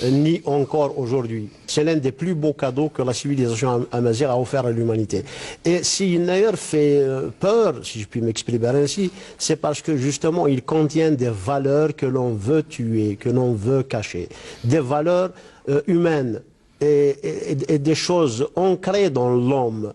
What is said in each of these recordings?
ni encore aujourd'hui. C'est l'un des plus beaux cadeaux que la civilisation amazigh a offert à l'humanité. Et si Nair fait peur, si je puis m'exprimer ainsi, c'est parce que justement il contient des valeurs que l'on veut tuer, que l'on veut cacher. Des valeurs humaines et des choses ancrées dans l'homme.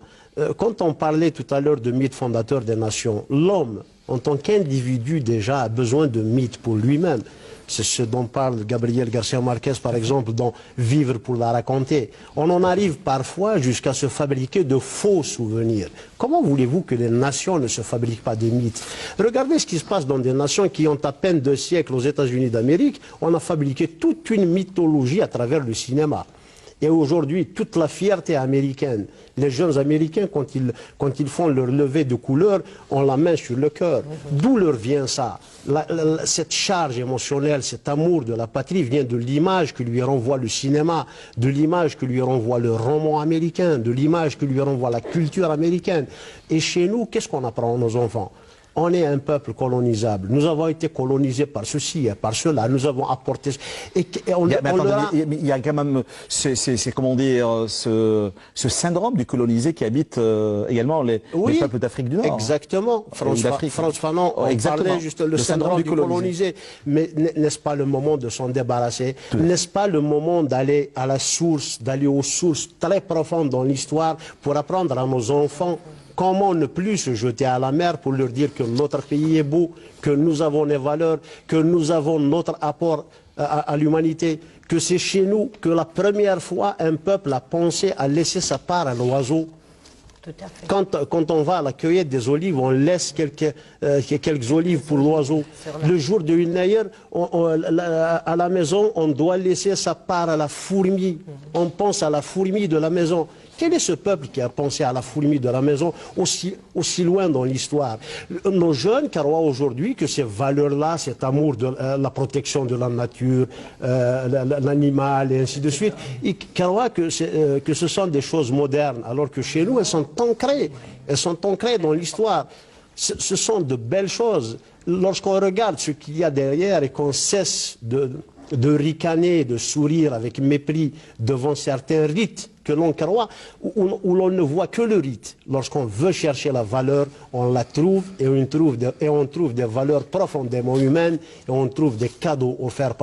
Quand on parlait tout à l'heure de mythe fondateur des nations, l'homme, en tant qu'individu déjà, a besoin de mythes pour lui-même. C'est ce dont parle Gabriel Garcia Marquez, par exemple, dans Vivre pour la raconter. On en arrive parfois jusqu'à se fabriquer de faux souvenirs. Comment voulez-vous que les nations ne se fabriquent pas de mythes? Regardez ce qui se passe dans des nations qui ont à peine 2 siècles aux États-Unis d'Amérique. On a fabriqué toute une mythologie à travers le cinéma. Et aujourd'hui, toute la fierté américaine, les jeunes Américains, quand ils font leur levée de couleur, ont la main sur le cœur. D'où leur vient ça? Cette charge émotionnelle, cet amour de la patrie vient de l'image que lui renvoie le cinéma, de l'image que lui renvoie le roman américain, de l'image que lui renvoie la culture américaine. Et chez nous, qu'est-ce qu'on apprend à nos enfants? On est un peuple colonisable. Nous avons été colonisés par ceci et par cela. Nous avons apporté... il y a quand même, comment dire, ce syndrome du colonisé qui habite également les peuples d'Afrique du Nord. Exactement. Frantz Fanon parlait juste le syndrome du colonisé. Mais n'est-ce pas le moment de s'en débarrasser? N'est-ce pas le moment d'aller à la source, d'aller aux sources très profondes dans l'histoire pour apprendre à nos enfants comment ne plus se jeter à la mer pour leur dire que notre pays est beau, que nous avons des valeurs, que nous avons notre apport à l'humanité, que c'est chez nous que la première fois un peuple a pensé à laisser sa part à l'oiseau. Quand on va à la cueillette des olives, on laisse quelques olives pour l'oiseau. Le jour de Nair, à la maison, on doit laisser sa part à la fourmi. On pense à la fourmi de la maison. Quel est ce peuple qui a pensé à la fourmi de la maison aussi loin dans l'histoire? Nos jeunes croient aujourd'hui que ces valeurs-là, cet amour de la protection de la nature, l'animal et ainsi de suite, ils croient que ce sont des choses modernes, alors que chez nous, elles sont ancrées dans l'histoire. Ce sont de belles choses. Lorsqu'on regarde ce qu'il y a derrière et qu'on cesse de ricaner, de sourire avec mépris devant certains rites que l'on croit, où l'on ne voit que le rite. Lorsqu'on veut chercher la valeur, on la trouve et on trouve des valeurs profondément humaines et on trouve des cadeaux offerts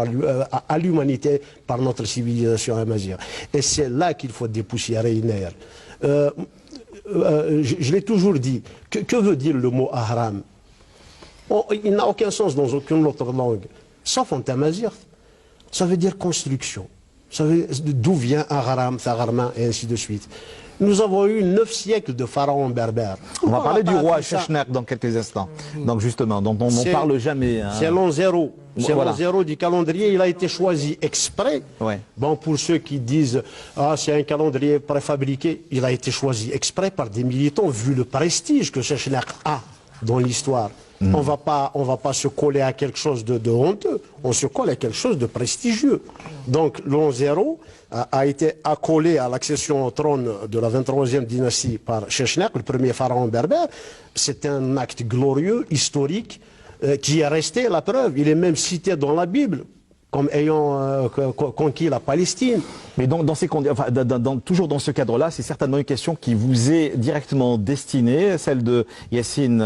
à l'humanité par notre civilisation amazigh. Et c'est là qu'il faut dépoussiérer Nair. Je l'ai toujours dit. Que veut dire le mot ahram? Il n'a aucun sens dans aucune autre langue, sauf en amazigh. Ça veut dire construction. D'où vient Ahram, Thararma, et ainsi de suite. Nous avons eu 9 siècles de pharaons berbères. On va parler du roi Sheshnak dans quelques instants. Donc justement, dont on ne parle jamais. Hein. C'est l'an 0. C'est l'an 0 du calendrier. Il a été choisi exprès. Ouais. Bon, pour ceux qui disent « Ah, c'est un calendrier préfabriqué », il a été choisi exprès par des militants, vu le prestige que Sheshnak a dans l'histoire. On va pas se coller à quelque chose de honteux, on se colle à quelque chose de prestigieux. Donc l'an 0 a été accolé à l'accession au trône de la 23e dynastie par Sheshnak, le premier pharaon berbère. C'est un acte glorieux, historique, qui est resté la preuve. Il est même cité dans la Bible comme ayant conquis la Palestine. Mais donc, toujours dans ce cadre-là, c'est certainement une question qui vous est directement destinée, celle de Yassine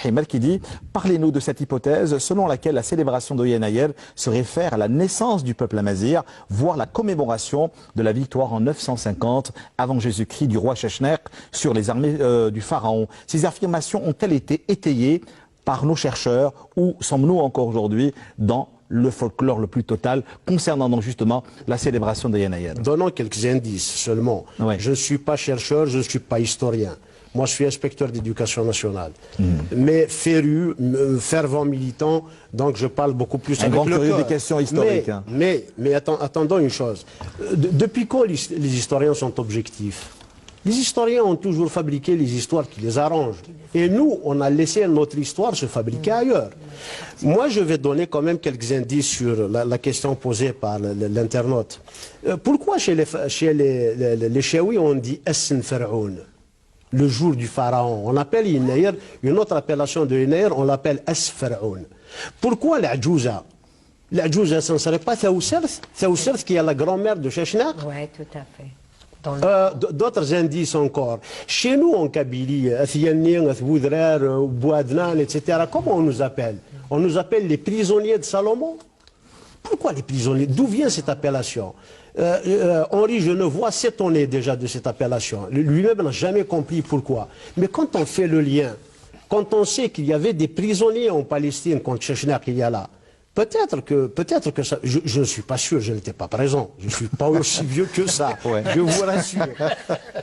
Himel qui dit « Parlez-nous de cette hypothèse selon laquelle la célébration de Nair se réfère à la naissance du peuple amazigh, voire la commémoration de la victoire en 950 avant Jésus-Christ du roi Sheshnak sur les armées du pharaon. Ces affirmations ont-elles été étayées par nos chercheurs ou sommes-nous encore aujourd'hui dans le folklore le plus total concernant donc justement la célébration de Nair? Donnons quelques indices seulement. Ouais. Je ne suis pas chercheur, je ne suis pas historien. Moi, je suis inspecteur d'éducation nationale. Mais féru, fervent militant, donc je parle beaucoup plus avec le cœur. Des questions historiques. Mais attendons une chose. Depuis quand les historiens sont objectifs? Les historiens ont toujours fabriqué les histoires qui les arrangent. Et nous, on a laissé notre histoire se fabriquer ailleurs. Moi, je vais donner quand même quelques indices sur la question posée par l'internaute. Pourquoi chez les Chaouis, on dit « Essen Pharaon », le jour du pharaon? On appelle une autre appellation de Nair, on l'appelle « Es Pharaon ». Pourquoi l'Adjouza? La Djouza, ce ne serait pas Thaoussert qui est la grand-mère de Chechna? Oui, tout à fait. D'autres indices encore. Chez nous, en Kabylie, etc., comment on nous appelle? On nous appelle les prisonniers de Salomon. Pourquoi les prisonniers? D'où vient cette appellation? Henri Genevois s'étonnait déjà de cette appellation. Lui-même n'a jamais compris pourquoi. Mais quand on fait le lien, quand on sait qu'il y avait des prisonniers en Palestine contre Chechnya qu'il y a là, peut-être que ça, je ne suis pas sûr, je n'étais pas présent, je ne suis pas aussi vieux que ça, je vous rassure.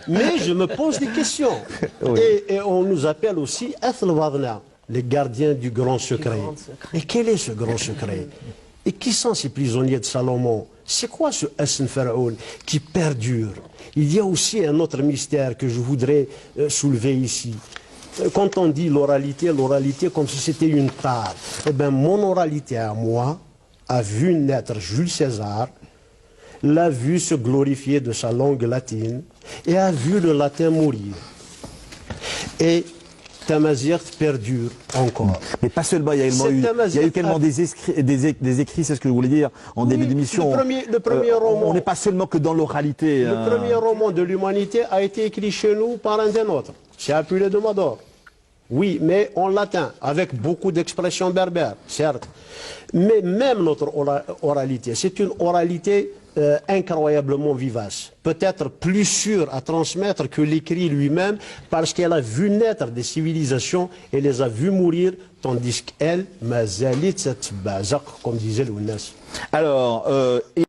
Mais je me pose des questions. Oui. Et on nous appelle aussi Ethel-Wadna, les gardiens du grand secret. Et quel est ce grand secret? Et qui sont ces prisonniers de Salomon? C'est quoi ce Essen Pharaon qui perdure? Il y a aussi un autre mystère que je voudrais soulever ici. Quand on dit l'oralité comme si c'était une tare, eh bien mon oralité à moi a vu naître Jules César, l'a vu se glorifier de sa langue latine et a vu le latin mourir. Et Tamazight perdure encore. Mais pas seulement, il y a eu également des écrits, c'est ce que je voulais dire en début d'émission. Le premier roman. On n'est pas seulement que dans l'oralité. Le premier roman de l'humanité a été écrit chez nous par un des nôtres. C'est Apulée de Mador. Oui, mais en latin, avec beaucoup d'expressions berbères, certes. Mais même notre oralité, c'est une oralité incroyablement vivace. Peut-être plus sûre à transmettre que l'écrit lui-même, parce qu'elle a vu naître des civilisations et les a vues mourir, tandis qu'elle, mazalit cette bazak, comme disait Lounas. Alors,